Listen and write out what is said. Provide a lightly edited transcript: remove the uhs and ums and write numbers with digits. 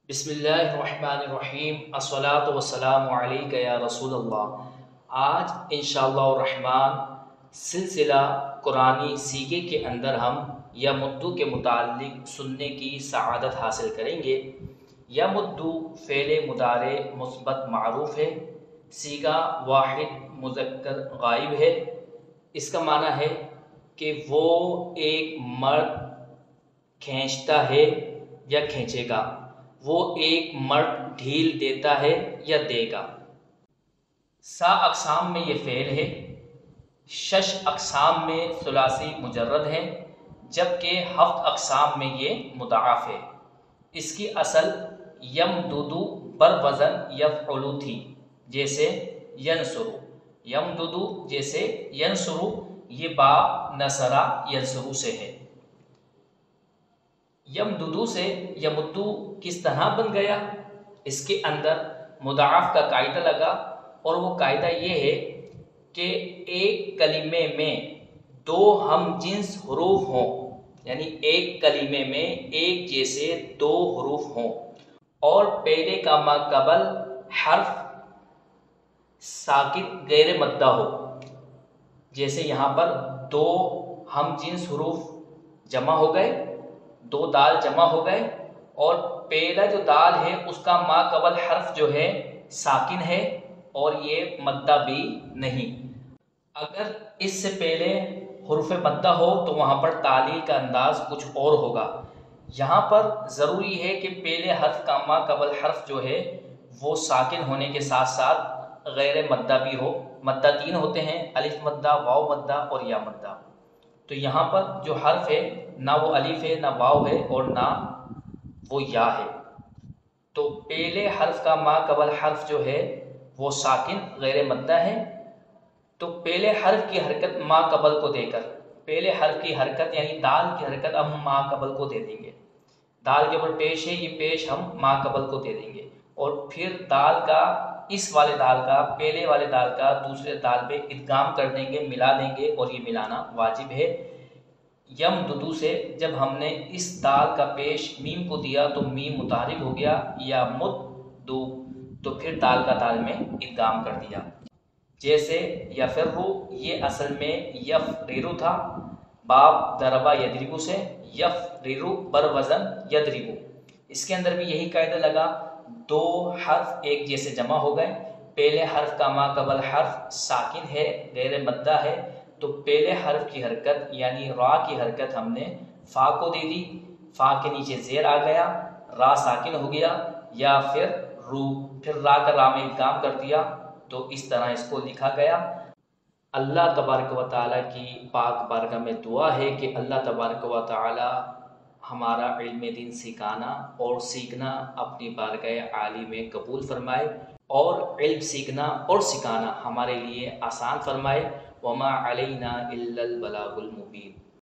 بسم اللہ الرحمن الرحیم الصلاۃ والسلام علیک یا رسول اللہ۔ آج انشاءاللہ الرحمن سلسلہ قرآنی سیکھے کے اندر ہم یمدو کے متعلق سننے کی سعادت حاصل کریں گے۔ یمدو فعل مضارع مثبت معروف ہے، صیغہ واحد مذکر غائب ہے۔ اس کا معنی ہے کہ وہ ایک مرد کھینچتا ہے یا کھینچے گا، وہ ایک مرد ڈھیل دیتا ہے یا دے گا۔ سا اقسام میں یہ فعل ہے، شش اقسام میں ثلاثی مجرد ہے، جبکہ ہفت اقسام میں یہ مضاعف ہے۔ اس کی اصل یمددو بر وزن یفعلو تھی، جیسے ینصرو، یمددو جیسے ینصرو، یہ با نصرہ ینصرو سے ہے۔ یمددو سے یمدو کس طرح بن گیا؟ اس کے اندر مضاعف کا قاعدہ لگا، اور وہ قاعدہ یہ ہے کہ ایک کلمے میں دو ہم جنس حروف ہوں، یعنی ایک کلمے میں ایک جیسے دو حروف ہوں اور پہلے کا ما قبل حرف ساکت غیر مدہ ہو۔ جیسے یہاں پر دو ہم جنس حروف جمع ہو گئے، دو دال جمع ہو گئے، اور پہلا جو دال ہے اس کا ما قبل حرف جو ہے ساکن ہے اور یہ مدہ بھی نہیں۔ اگر اس سے پہلے حروف مدہ ہو تو وہاں پر تعلیل کا انداز کچھ اور ہوگا۔ یہاں پر ضروری ہے کہ پہلے حرف کا ما قبل حرف جو ہے وہ ساکن ہونے کے ساتھ ساتھ غیر مدہ بھی ہو۔ مدہ تین ہوتے ہیں، الف مدہ، واو مدہ اور یا مدہ۔ تو یہاں پر جو حرف ہے نہ وہ الف ہے، نہ واو ہے، اور نہ وہ یا ہے۔ تو پہلے حرف کا ما قبل حرف جو ہے وہ ساکن غیر مدہ ہے۔ تو پہلے حرف کی حرکت ما قبل کو دے کر، پہلے حرف کی حرکت یعنی دال کی حرکت ہم ما قبل کو دے دیں گے۔ دال کے اوپر پیش ہے، یہ پیش ہم ما قبل کو دے دیں گے، اور پھر دال کا اس والے دال کا پہلے والے دال کا دوسرے دال پہ ادغام کر دیں گے، ملا دیں گے، اور یہ ملانا واجب ہے۔ یمددو سے جب ہم نے اس دال کا پیش میم کو دیا تو میم متحرک ہو گیا، یا مددو، تو پھر دال کا دال میں ادغام کر دیا۔ جیسے یفرو، یہ اصل میں یفررو تھا، باب ضربہ یضربو سے یفررو بر وزن یضربو۔ اس کے اندر بھی یہی قاعدہ لگا، دو حرف ایک جیسے جمع ہو گئے، پہلے حرف کا ما قبل حرف ساکن ہے، غیر مدہ ہے، تو پہلے حرف کی حرکت یعنی را کی حرکت ہم نے فا کو دے دی، فا کے نیچے زیر آ گیا، را ساکن ہو گیا، یا پھر رو، پھر را کا را میں ادغام کر دیا، تو اس طرح اس کو لکھا گیا۔ اللہ تبارک و تعالیٰ کی پاک بارگاہ میں دعا ہے کہ اللہ تبارک و تعالیٰ ہمارا علم دین سکھانا اور سیکھنا اپنی بارگاہ عالی میں قبول فرمائے، اور علم سیکھنا اور سکھانا ہمارے لیے آسان فرمائے۔ وما علینا الا البلاغ المبین۔